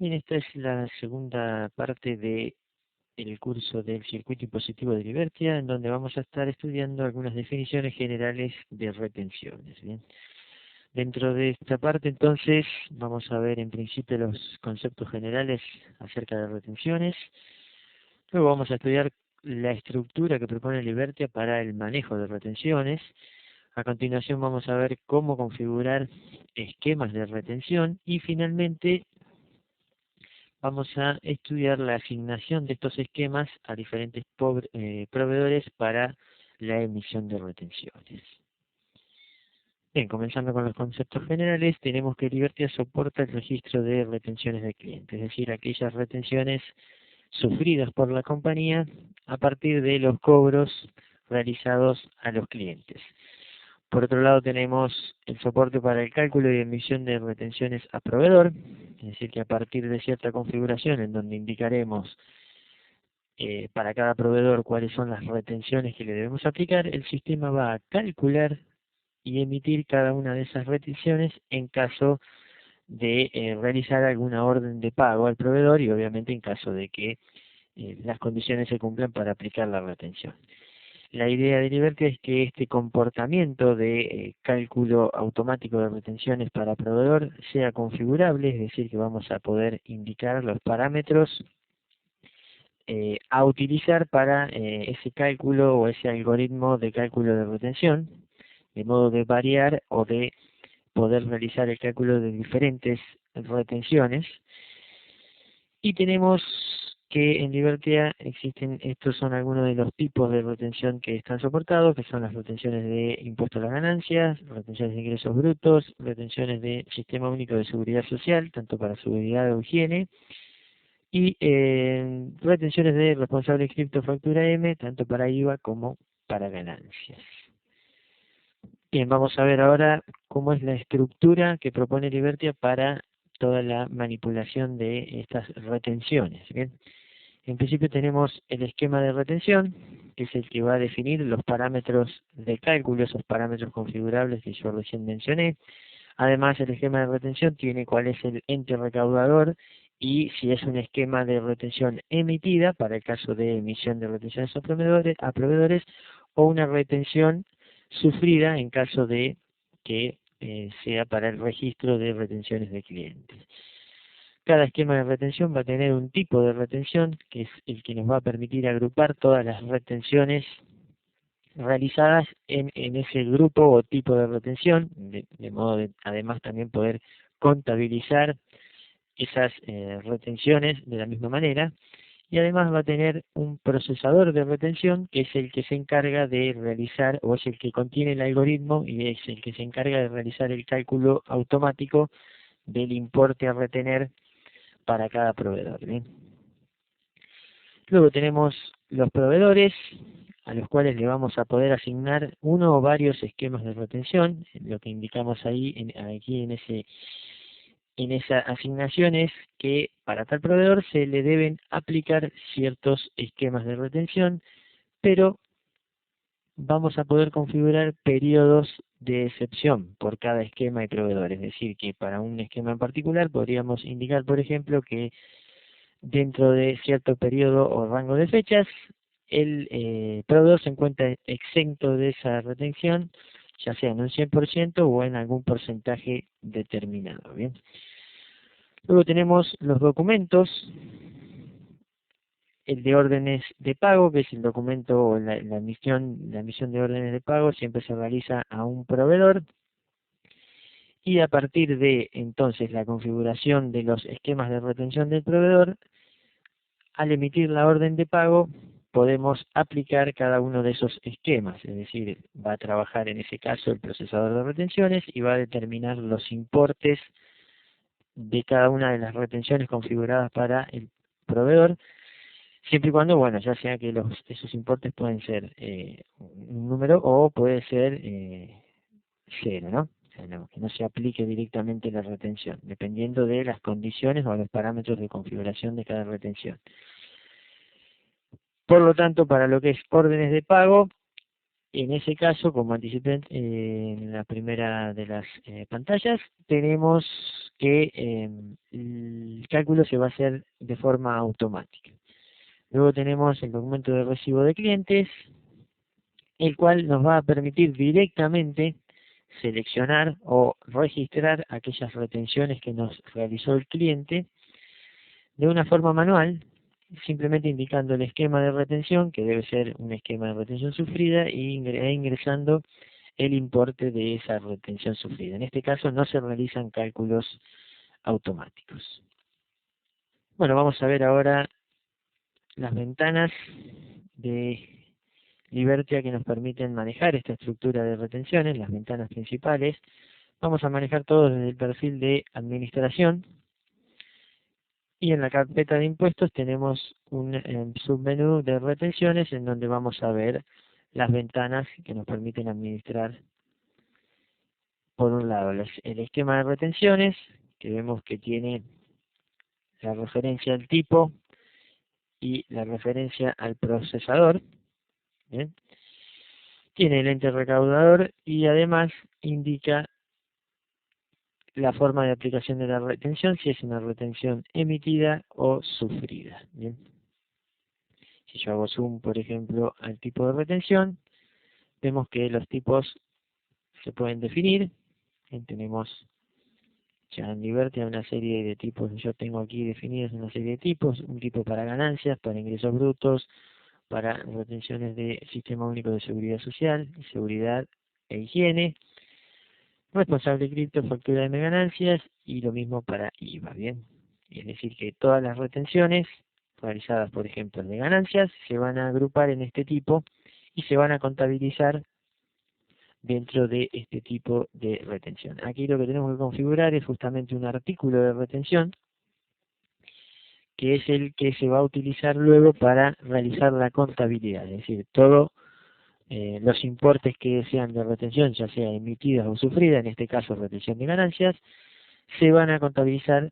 Bien, esta es la segunda parte del curso del circuito impositivo de Libertia, en donde vamos a estar estudiando algunas definiciones generales de retenciones. Bien, dentro de esta parte, entonces, vamos a ver en principio los conceptos generales acerca de retenciones. Luego vamos a estudiar la estructura que propone Libertia para el manejo de retenciones. A continuación vamos a ver cómo configurar esquemas de retención y finalmente vamos a estudiar la asignación de estos esquemas a diferentes proveedores para la emisión de retenciones. Bien, comenzando con los conceptos generales, tenemos que Libertia soporta el registro de retenciones de clientes, es decir, aquellas retenciones sufridas por la compañía a partir de los cobros realizados a los clientes. Por otro lado, tenemos el soporte para el cálculo y emisión de retenciones a proveedor, es decir, que a partir de cierta configuración en donde indicaremos para cada proveedor cuáles son las retenciones que le debemos aplicar, el sistema va a calcular y emitir cada una de esas retenciones en caso de realizar alguna orden de pago al proveedor y obviamente en caso de que las condiciones se cumplan para aplicar la retención. La idea de Liberty es que este comportamiento de cálculo automático de retenciones para proveedor sea configurable, es decir, que vamos a poder indicar los parámetros a utilizar para ese cálculo o ese algoritmo de cálculo de retención, de modo de variar o de poder realizar el cálculo de diferentes retenciones. Y tenemos que en Libertia existen, estos son algunos de los tipos de retención que están soportados, que son las retenciones de impuesto a las ganancias, retenciones de ingresos brutos, retenciones de Sistema Único de Seguridad Social, tanto para seguridad o higiene, y retenciones de responsable inscripto factura M, tanto para IVA como para ganancias. Bien, vamos a ver ahora cómo es la estructura que propone Libertia para toda la manipulación de estas retenciones. Bien, en principio tenemos el esquema de retención, que es el que va a definir los parámetros de cálculo, esos parámetros configurables que yo recién mencioné. Además, el esquema de retención tiene cuál es el ente recaudador y si es un esquema de retención emitida, para el caso de emisión de retenciones a proveedores o una retención sufrida en caso de que sea para el registro de retenciones de clientes. Cada esquema de retención va a tener un tipo de retención, que es el que nos va a permitir agrupar todas las retenciones realizadas en ese grupo o tipo de retención, de modo de además también poder contabilizar esas retenciones de la misma manera. Y además va a tener un procesador de retención que es el que se encarga de realizar, o es el que contiene el algoritmo y es el que se encarga de realizar el cálculo automático del importe a retener para cada proveedor. ¿Bien? Luego tenemos los proveedores, a los cuales le vamos a poder asignar uno o varios esquemas de retención. Lo que indicamos ahí, aquí en esa asignación es que para tal proveedor se le deben aplicar ciertos esquemas de retención, pero vamos a poder configurar periodos de excepción por cada esquema y proveedor. Es decir, que para un esquema en particular podríamos indicar, por ejemplo, que dentro de cierto periodo o rango de fechas, el proveedor se encuentra exento de esa retención, ya sea en un 100% o en algún porcentaje determinado. Bien. Luego tenemos los documentos, el de órdenes de pago, que es el documento o la emisión de órdenes de pago, siempre se realiza a un proveedor. Y a partir de entonces la configuración de los esquemas de retención del proveedor, al emitir la orden de pago, podemos aplicar cada uno de esos esquemas, es decir, va a trabajar en ese caso el procesador de retenciones y va a determinar los importes de cada una de las retenciones configuradas para el proveedor, siempre y cuando, bueno, ya sea que esos importes pueden ser un número o puede ser cero, ¿no? O sea, que no se aplique directamente la retención, dependiendo de las condiciones o los parámetros de configuración de cada retención. Por lo tanto, para lo que es órdenes de pago, en ese caso, como anticipé en la primera de las pantallas, tenemos que el cálculo se va a hacer de forma automática. Luego tenemos el documento de recibo de clientes, el cual nos va a permitir directamente seleccionar o registrar aquellas retenciones que nos realizó el cliente de una forma manual, simplemente indicando el esquema de retención, que debe ser un esquema de retención sufrida, e ingresando el importe de esa retención sufrida. En este caso no se realizan cálculos automáticos. Bueno, vamos a ver ahora las ventanas de Libertia que nos permiten manejar esta estructura de retenciones, las ventanas principales. Vamos a manejar todo desde el perfil de administración. Y en la carpeta de impuestos tenemos un submenú de retenciones en donde vamos a ver las ventanas que nos permiten administrar, por un lado, el esquema de retenciones, que vemos que tiene la referencia al tipo y la referencia al procesador. ¿Bien? Tiene el ente recaudador y además indica la forma de aplicación de la retención, si es una retención emitida o sufrida. ¿Bien? Si yo hago zoom, por ejemplo, al tipo de retención, vemos que los tipos se pueden definir. Tenemos ya en Libertia una serie de tipos, yo tengo aquí definidos una serie de tipos, un tipo para ganancias, para ingresos brutos, para retenciones de Sistema Único de Seguridad Social, seguridad e higiene, responsable cripto, factura de ganancias y lo mismo para IVA, ¿bien? Es decir, que todas las retenciones realizadas, por ejemplo, de ganancias, se van a agrupar en este tipo y se van a contabilizar dentro de este tipo de retención. Aquí lo que tenemos que configurar es justamente un artículo de retención, que es el que se va a utilizar luego para realizar la contabilidad, es decir, todos los importes que sean de retención, ya sea emitidas o sufridas, en este caso retención de ganancias, se van a contabilizar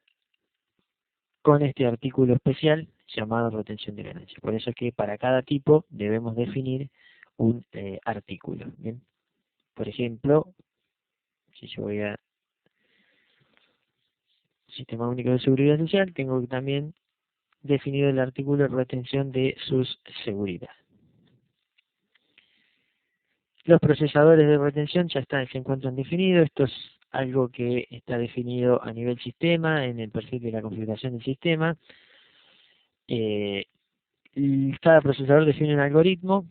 con este artículo especial llamado retención de ganancias. Por eso es que para cada tipo debemos definir un artículo. ¿Bien? Por ejemplo, si yo voy a Sistema Único de Seguridad Social, tengo también definido el artículo de retención de sus seguridad. Los procesadores de retención ya se encuentran definidos. Esto es algo que está definido a nivel sistema, en el perfil de la configuración del sistema. Cada procesador define un algoritmo,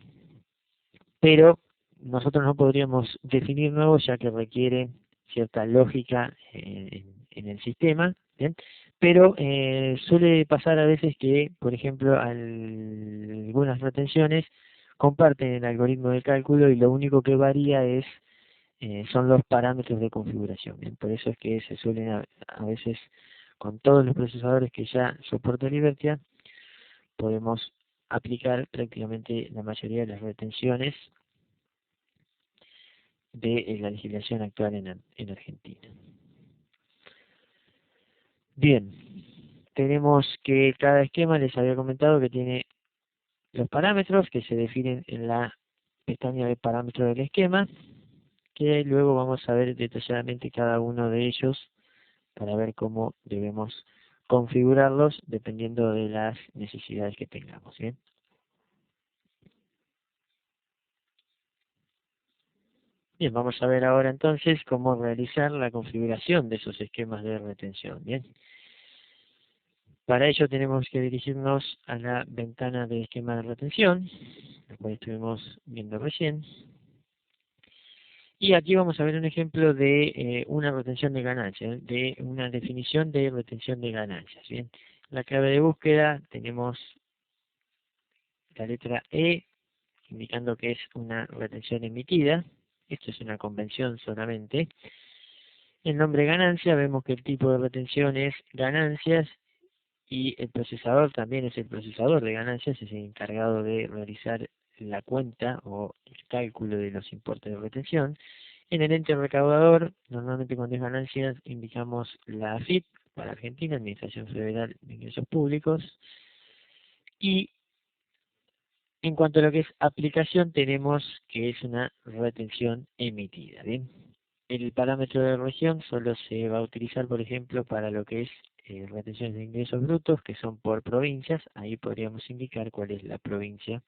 pero nosotros no podríamos definir nuevos ya que requiere cierta lógica en el sistema, ¿bien? Pero suele pasar a veces que, por ejemplo, algunas retenciones comparten el algoritmo de cálculo y lo único que varía son los parámetros de configuración. ¿Bien? Por eso es que se suelen a veces, con todos los procesadores que ya soporta Libertia, podemos aplicar prácticamente la mayoría de las retenciones de la legislación actual en Argentina. Bien, tenemos que cada esquema, les había comentado que tiene los parámetros que se definen en la pestaña de parámetros del esquema, que luego vamos a ver detalladamente cada uno de ellos para ver cómo debemos configurarlos dependiendo de las necesidades que tengamos. ¿Bien? Bien, vamos a ver ahora entonces cómo realizar la configuración de esos esquemas de retención. Bien. Para ello tenemos que dirigirnos a la ventana de esquema de retención, la cual estuvimos viendo recién. Y aquí vamos a ver un ejemplo de una retención de ganancias, de una definición de retención de ganancias. Bien. La clave de búsqueda tenemos la letra E, indicando que es una retención emitida. Esto es una convención solamente. El nombre ganancia, vemos que el tipo de retención es ganancias y el procesador también es el procesador de ganancias, es el encargado de realizar la cuenta o el cálculo de los importes de retención. En el ente recaudador, normalmente cuando es ganancias, indicamos la AFIP para Argentina, Administración Federal de Ingresos Públicos. Y en cuanto a lo que es aplicación, tenemos que es una retención emitida. ¿Bien? el parámetro de región solo se va a utilizar, por ejemplo, para lo que es retenciones de ingresos brutos, que son por provincias. Ahí podríamos indicar cuál es la provincia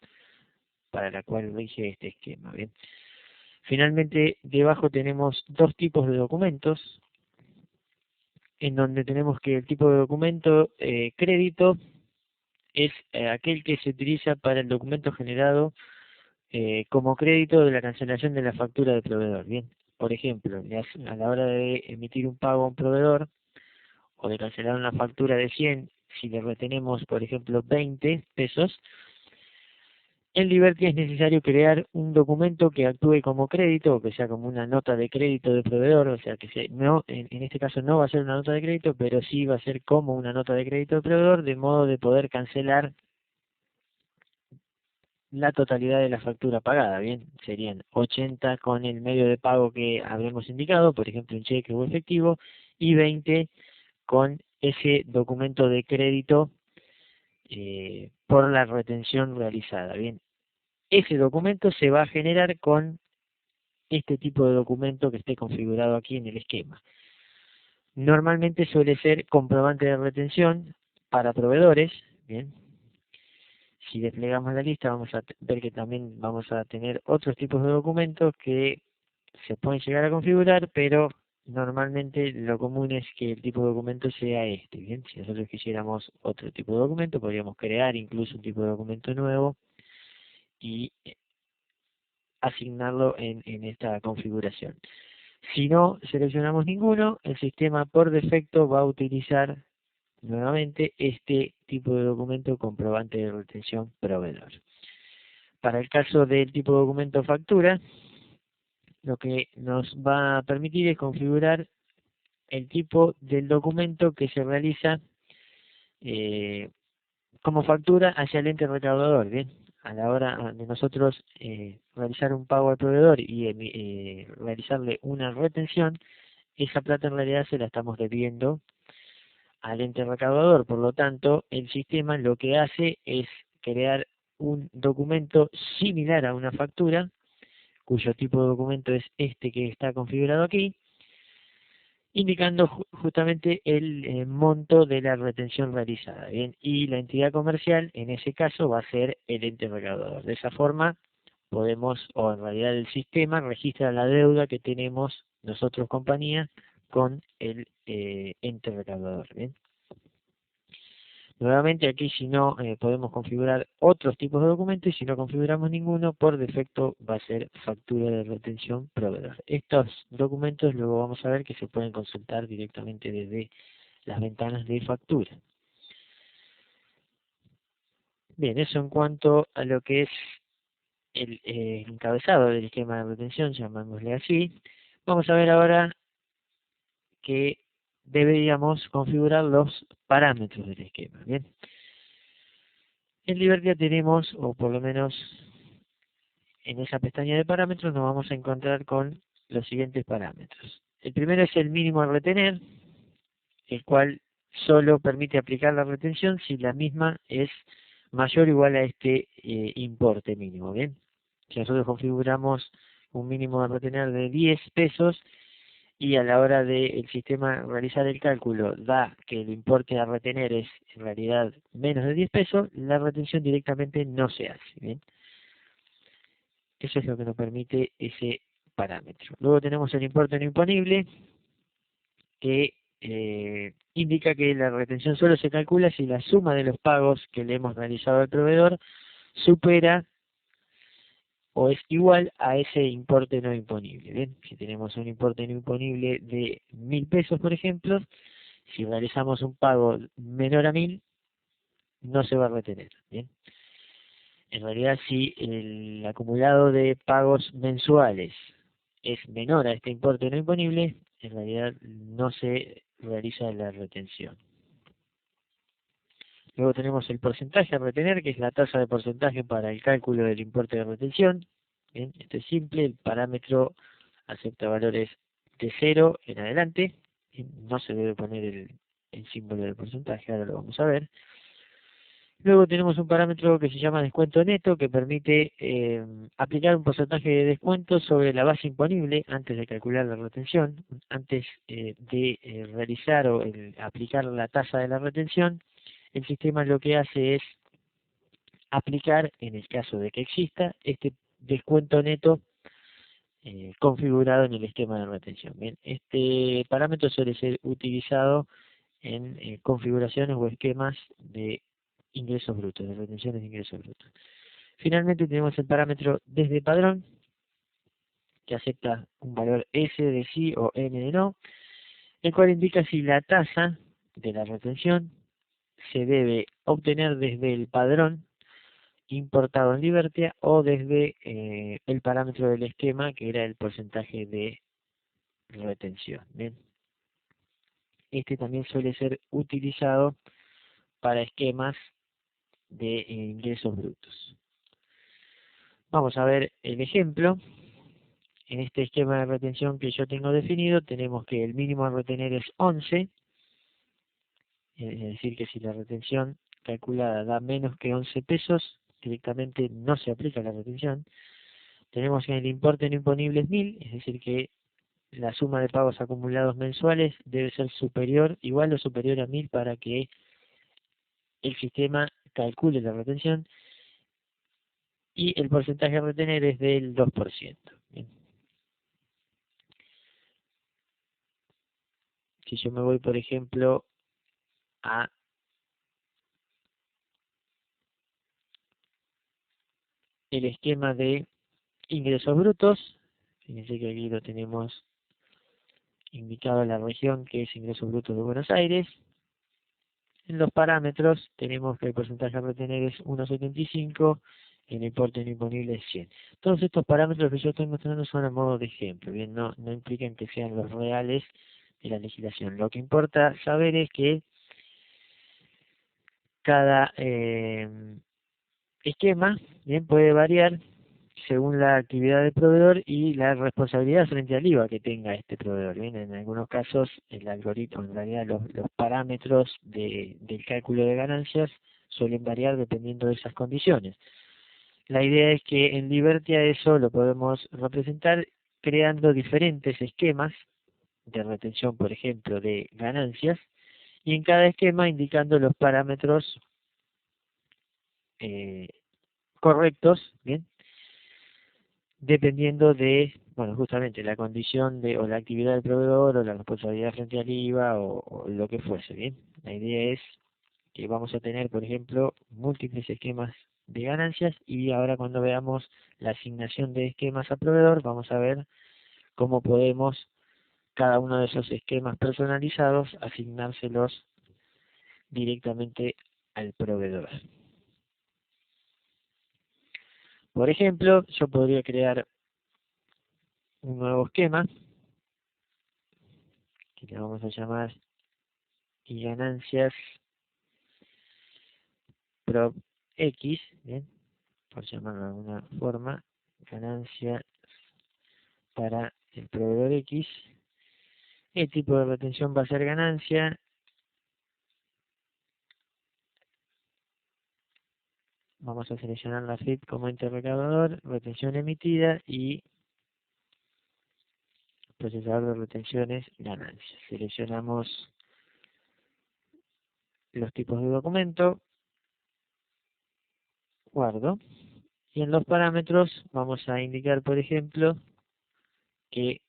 para la cual rige este esquema. Bien. Finalmente, debajo tenemos dos tipos de documentos, en donde tenemos que el tipo de documento crédito es aquel que se utiliza para el documento generado como crédito de la cancelación de la factura del proveedor. Bien, por ejemplo, a la hora de emitir un pago a un proveedor o de cancelar una factura de 100, si le retenemos, por ejemplo, 20 pesos, en Liberty es necesario crear un documento que actúe como crédito o que sea como una nota de crédito del proveedor, o sea que no, en este caso no va a ser una nota de crédito, pero sí va a ser como una nota de crédito del proveedor, de modo de poder cancelar la totalidad de la factura pagada. Bien, serían 80 con el medio de pago que habremos indicado, por ejemplo un cheque o efectivo, y 20 con ese documento de crédito por la retención realizada. Bien, ese documento se va a generar con este tipo de documento que esté configurado aquí en el esquema. Normalmente suele ser comprobante de retención para proveedores. Bien, si desplegamos la lista vamos a ver que también vamos a tener otros tipos de documentos que se pueden llegar a configurar, pero normalmente lo común es que el tipo de documento sea este. Bien, si nosotros quisiéramos otro tipo de documento, podríamos crear incluso un tipo de documento nuevo y asignarlo en esta configuración. Si no seleccionamos ninguno, el sistema por defecto va a utilizar nuevamente este tipo de documento comprobante de retención proveedor. Para el caso del tipo de documento factura, lo que nos va a permitir es configurar el tipo del documento que se realiza como factura hacia el ente recaudador. Bien, a la hora de nosotros realizar un pago al proveedor y realizarle una retención, esa plata en realidad se la estamos debiendo al ente recaudador. Por lo tanto, el sistema lo que hace es crear un documento similar a una factura, cuyo tipo de documento es este que está configurado aquí, indicando justamente el monto de la retención realizada. Bien, y la entidad comercial en ese caso va a ser el ente recaudador. De esa forma podemos, o en realidad el sistema registra la deuda que tenemos nosotros compañía con el ente recaudador. Bien. Nuevamente aquí si no podemos configurar otros tipos de documentos y si no configuramos ninguno, por defecto va a ser factura de retención proveedor. Estos documentos luego vamos a ver que se pueden consultar directamente desde las ventanas de factura. Bien, eso en cuanto a lo que es el encabezado del esquema de retención, llamámosle así. Vamos a ver ahora que deberíamos configurar los parámetros del esquema. Bien. En Liberty tenemos, o por lo menos en esa pestaña de parámetros, nos vamos a encontrar con los siguientes parámetros. El primero es el mínimo a retener, el cual solo permite aplicar la retención si la misma es mayor o igual a este importe mínimo. Bien, si nosotros configuramos un mínimo a retener de 10 pesos y a la hora del sistema realizar el cálculo da que el importe a retener es en realidad menos de 10 pesos, la retención directamente no se hace. Bien, eso es lo que nos permite ese parámetro. Luego tenemos el importe no imponible, que indica que la retención solo se calcula si la suma de los pagos que le hemos realizado al proveedor supera o es igual a ese importe no imponible. Bien, si tenemos un importe no imponible de 1.000 pesos, por ejemplo, si realizamos un pago menor a 1.000, no se va a retener. Bien, en realidad si el acumulado de pagos mensuales es menor a este importe no imponible, en realidad no se realiza la retención. Luego tenemos el porcentaje a retener, que es la tasa de porcentaje para el cálculo del importe de retención. Bien, esto es simple, el parámetro acepta valores de 0 en adelante. No se debe poner el símbolo del porcentaje, ahora lo vamos a ver. Luego tenemos un parámetro que se llama descuento neto, que permite aplicar un porcentaje de descuento sobre la base imponible antes de calcular la retención, antes de realizar o aplicar la tasa de la retención. El sistema lo que hace es aplicar, en el caso de que exista, este descuento neto configurado en el esquema de retención. Bien, este parámetro suele ser utilizado en configuraciones o esquemas de ingresos brutos, de retenciones de ingresos brutos. Finalmente tenemos el parámetro desde padrón, que acepta un valor S de sí o N de no, el cual indica si la tasa de la retención se debe obtener desde el padrón importado en Libertia o desde el parámetro del esquema, que era el porcentaje de retención. Bien, este también suele ser utilizado para esquemas de ingresos brutos. Vamos a ver el ejemplo. En este esquema de retención que yo tengo definido, tenemos que el mínimo a retener es 11, es decir, que si la retención calculada da menos que 11 pesos, directamente no se aplica la retención. Tenemos que el importe no imponible es 1000, es decir, que la suma de pagos acumulados mensuales debe ser superior, igual o superior a 1000 para que el sistema calcule la retención, y el porcentaje a retener es del 2%. Bien. Si yo me voy, por ejemplo, a el esquema de ingresos brutos, fíjense que aquí lo tenemos indicado la región que es ingresos brutos de Buenos Aires. En los parámetros tenemos que el porcentaje a retener es 1,75, el importe no imponible es 100. Todos estos parámetros que yo estoy mostrando son a modo de ejemplo, bien, no implican que sean los reales de la legislación. Lo que importa saber es que cada esquema bien puede variar según la actividad del proveedor y la responsabilidad frente al IVA que tenga este proveedor. Bien, en algunos casos el algoritmo, en realidad los parámetros del cálculo de ganancias suelen variar dependiendo de esas condiciones. La idea es que en Libertia eso lo podemos representar creando diferentes esquemas de retención, por ejemplo, de ganancias, y en cada esquema indicando los parámetros eh, correctos, bien, dependiendo de, bueno, justamente la condición de o la actividad del proveedor o la responsabilidad frente al IVA o lo que fuese, bien. La idea es que vamos a tener, por ejemplo, múltiples esquemas de ganancias, y ahora cuando veamos la asignación de esquemas a proveedor, vamos a ver cómo podemos cada uno de esos esquemas personalizados asignárselos directamente al proveedor. Por ejemplo, yo podría crear un nuevo esquema que le vamos a llamar y ganancias prop X, bien, por llamarlo de alguna forma, ganancia para el proveedor X. El tipo de retención va a ser ganancia. Vamos a seleccionar la FIP como interrecaudador, retención emitida y procesador de retenciones ganancias. Seleccionamos los tipos de documento, guardo, y en los parámetros vamos a indicar, por ejemplo, que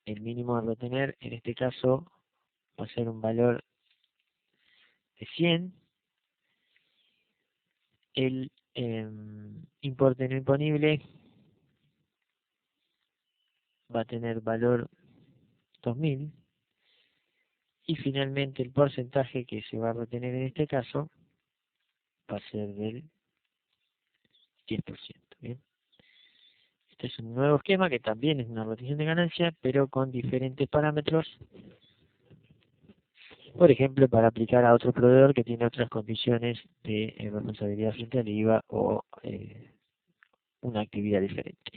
el mínimo a retener en este caso va a ser un valor de 100. El importe no imponible va a tener valor 2000, y finalmente el porcentaje que se va a retener en este caso va a ser del 10%. Bien. Este es un nuevo esquema que también es una retención de ganancia, pero con diferentes parámetros. Por ejemplo, para aplicar a otro proveedor que tiene otras condiciones de responsabilidad frente al IVA o una actividad diferente.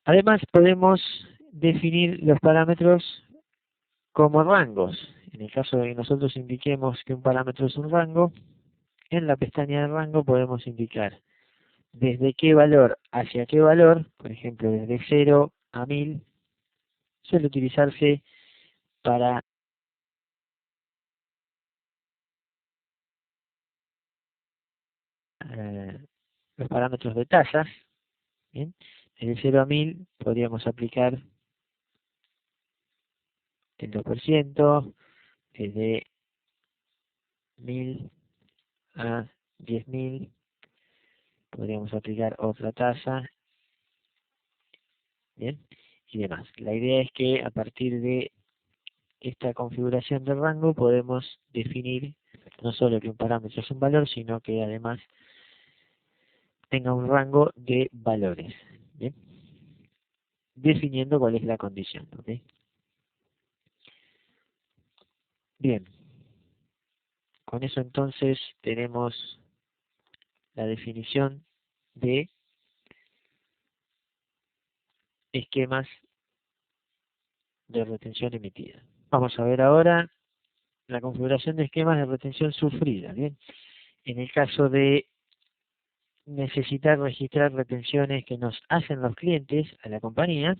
Además, podemos definir los parámetros como rangos. En el caso de que nosotros indiquemos que un parámetro es un rango, en la pestaña de rango podemos indicar desde qué valor hacia qué valor, por ejemplo, desde 0 a 1000, suele utilizarse para los parámetros de tasas. Bien, desde 0 a 1000 podríamos aplicar el 2%, desde 1000 a 10.000 podríamos aplicar otra tasa, bien, y demás. La idea es que a partir de esta configuración de rango podemos definir no solo que un parámetro es un valor, sino que además tenga un rango de valores, bien, definiendo cuál es la condición, ¿ok? Bien, con eso entonces tenemos la definición de esquemas de retención emitida. Vamos a ver ahora la configuración de esquemas de retención sufrida, bien. En el caso de necesitar registrar retenciones que nos hacen los clientes a la compañía,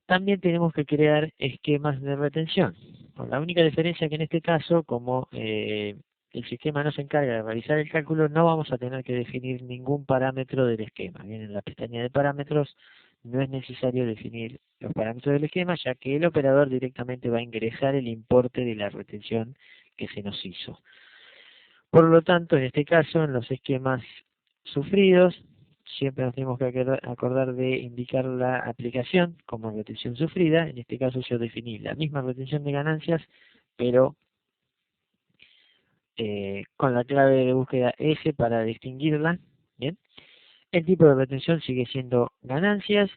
también tenemos que crear esquemas de retención. Con la única diferencia que en este caso, como el sistema no se encarga de realizar el cálculo, no vamos a tener que definir ningún parámetro del esquema. Bien, en la pestaña de parámetros no es necesario definir los parámetros del esquema, ya que el operador directamente va a ingresar el importe de la retención que se nos hizo. Por lo tanto, en este caso, en los esquemas sufridos, siempre nos tenemos que acordar de indicar la aplicación como retención sufrida. En este caso yo definí la misma retención de ganancias, pero con la clave de búsqueda S para distinguirla. Bien, el tipo de retención sigue siendo ganancias.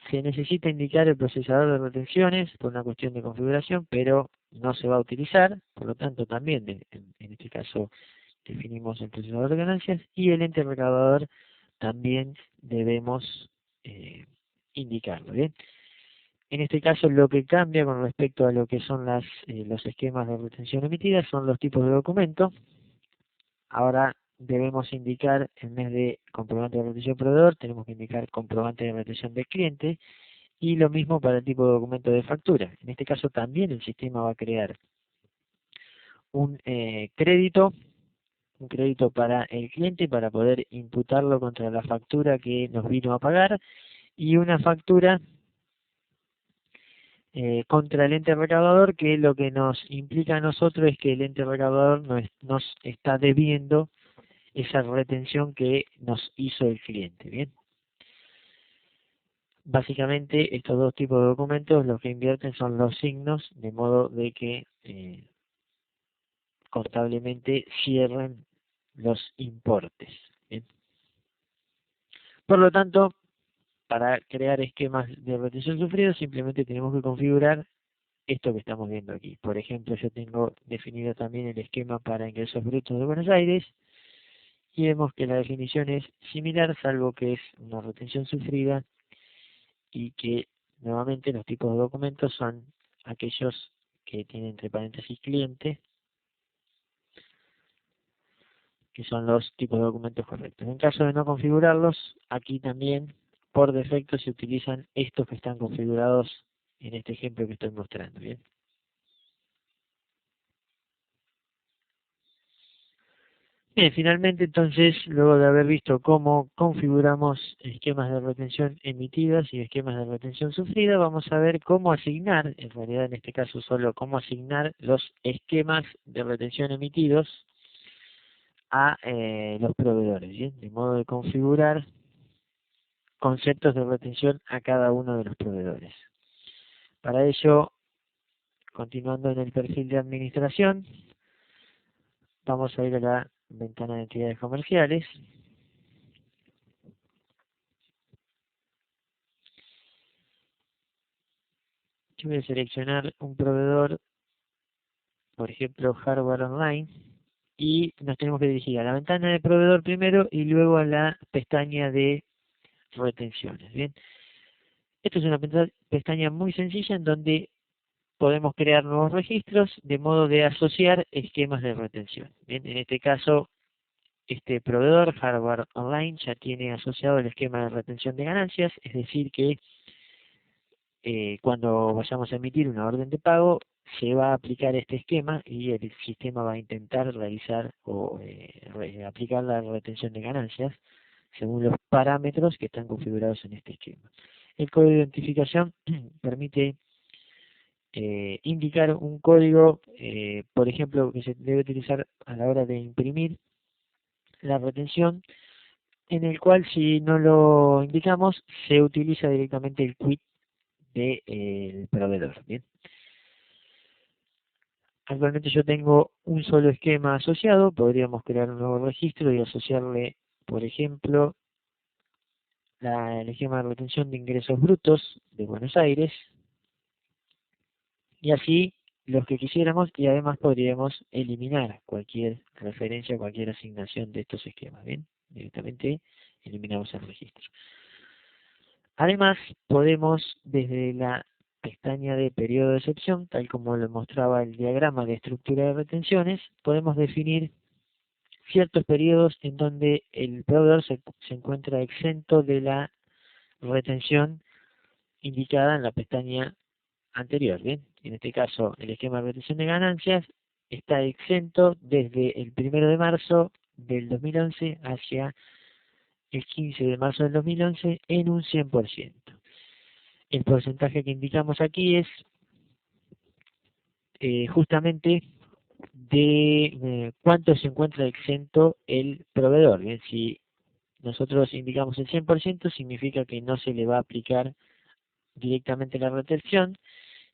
Se necesita indicar el procesador de retenciones por una cuestión de configuración, pero no se va a utilizar. Por lo tanto, también en este caso definimos el procesador de ganancias, y el ente recaudador también debemos indicarlo. ¿Bien? En este caso, lo que cambia con respecto a lo que son los esquemas de retención emitidas son los tipos de documento. Ahora debemos indicar, en vez de comprobante de retención proveedor, tenemos que indicar comprobante de retención del cliente, y lo mismo para el tipo de documento de factura. En este caso también el sistema va a crear un crédito para el cliente para poder imputarlo contra la factura que nos vino a pagar, y una factura contra el ente recaudador, que lo que nos implica a nosotros es que el ente recaudador nos está debiendo esa retención que nos hizo el cliente. Bien, básicamente estos dos tipos de documentos lo que invierten son los signos, de modo de que contablemente cierren los importes. Bien. Por lo tanto, para crear esquemas de retención sufrido simplemente tenemos que configurar esto que estamos viendo aquí. Por ejemplo, yo tengo definido también el esquema para ingresos brutos de Buenos Aires, y vemos que la definición es similar, salvo que es una retención sufrida, y que nuevamente los tipos de documentos son aquellos que tienen entre paréntesis cliente, que son los tipos de documentos correctos. En caso de no configurarlos, aquí también por defecto se utilizan estos que están configurados en este ejemplo que estoy mostrando. Bien. Bien, finalmente entonces, luego de haber visto cómo configuramos esquemas de retención emitidas y esquemas de retención sufrida, vamos a ver cómo asignar, en realidad en este caso solo cómo asignar los esquemas de retención emitidos a los proveedores, ¿bien? De modo de configurar conceptos de retención a cada uno de los proveedores. Para ello, continuando en el perfil de administración, vamos a ir a la ventana de entidades comerciales. Yo voy a seleccionar un proveedor, por ejemplo, Hardware Online, y nos tenemos que dirigir a la ventana de proveedor primero y luego a la pestaña de retenciones. Bien, esto es una pestaña muy sencilla en donde podemos crear nuevos registros de modo de asociar esquemas de retención. Bien, en este caso, este proveedor, Harvard Online, ya tiene asociado el esquema de retención de ganancias, es decir que cuando vayamos a emitir una orden de pago, se va a aplicar este esquema y el sistema va a intentar realizar o aplicar la retención de ganancias según los parámetros que están configurados en este esquema. El código de identificación permite indicar un código, por ejemplo, que se debe utilizar a la hora de imprimir la retención, en el cual si no lo indicamos, se utiliza directamente el quit del proveedor. Bien. Actualmente yo tengo un solo esquema asociado, podríamos crear un nuevo registro y asociarle, por ejemplo, el esquema de retención de ingresos brutos de Buenos Aires, y así los que quisiéramos, y además podríamos eliminar cualquier referencia, cualquier asignación de estos esquemas. Bien, directamente eliminamos el registro. Además, podemos desde la pestaña de periodo de excepción, tal como lo mostraba el diagrama de estructura de retenciones, podemos definir ciertos periodos en donde el proveedor se encuentra exento de la retención indicada en la pestaña anterior. Bien, en este caso el esquema de retención de ganancias está exento desde el 1 de marzo del 2011 hacia el 15 de marzo del 2011 en un 100%. El porcentaje que indicamos aquí es justamente de cuánto se encuentra exento el proveedor. Bien, si nosotros indicamos el 100%, significa que no se le va a aplicar directamente la retención.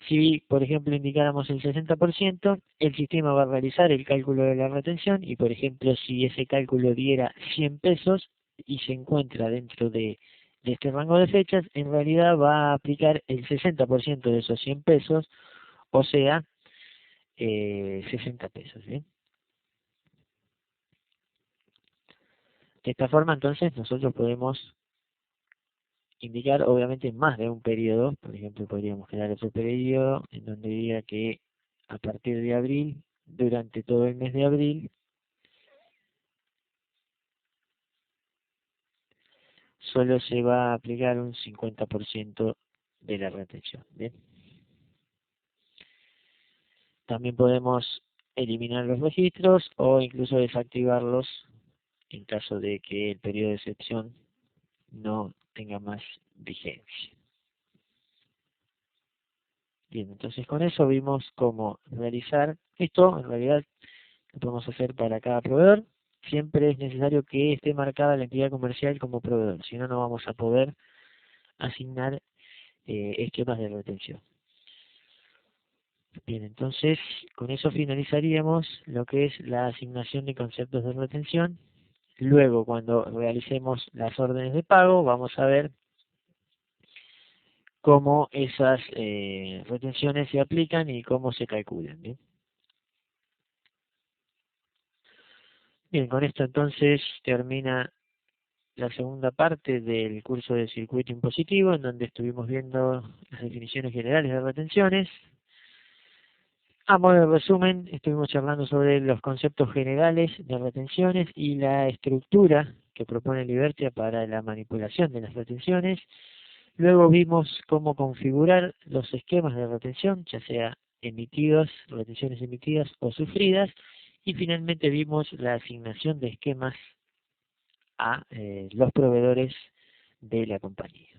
Si, por ejemplo, indicáramos el 60%, el sistema va a realizar el cálculo de la retención y, por ejemplo, si ese cálculo diera 100 pesos y se encuentra dentro de este rango de fechas, en realidad va a aplicar el 60% de esos 100 pesos, o sea, 60 pesos. ¿Bien? De esta forma, entonces, nosotros podemos indicar, obviamente, más de un periodo. Por ejemplo, podríamos crear otro periodo en donde diga que a partir de abril, durante todo el mes de abril, solo se va a aplicar un 50% de la retención. Bien. También podemos eliminar los registros o incluso desactivarlos en caso de que el periodo de excepción no tenga más vigencia. Bien, entonces con eso vimos cómo realizar esto. En realidad lo podemos hacer para cada proveedor. Siempre es necesario que esté marcada la entidad comercial como proveedor, si no, no vamos a poder asignar esquemas de retención. Bien, entonces con eso finalizaríamos lo que es la asignación de conceptos de retención. Luego, cuando realicemos las órdenes de pago, vamos a ver cómo esas retenciones se aplican y cómo se calculan. Bien. Bien, con esto entonces termina la segunda parte del curso de circuito impositivo, en donde estuvimos viendo las definiciones generales de retenciones. A modo de resumen, estuvimos charlando sobre los conceptos generales de retenciones y la estructura que propone Libertia para la manipulación de las retenciones. Luego vimos cómo configurar los esquemas de retención, ya sea emitidos, retenciones emitidas o sufridas. Y finalmente vimos la asignación de esquemas a los proveedores de la compañía.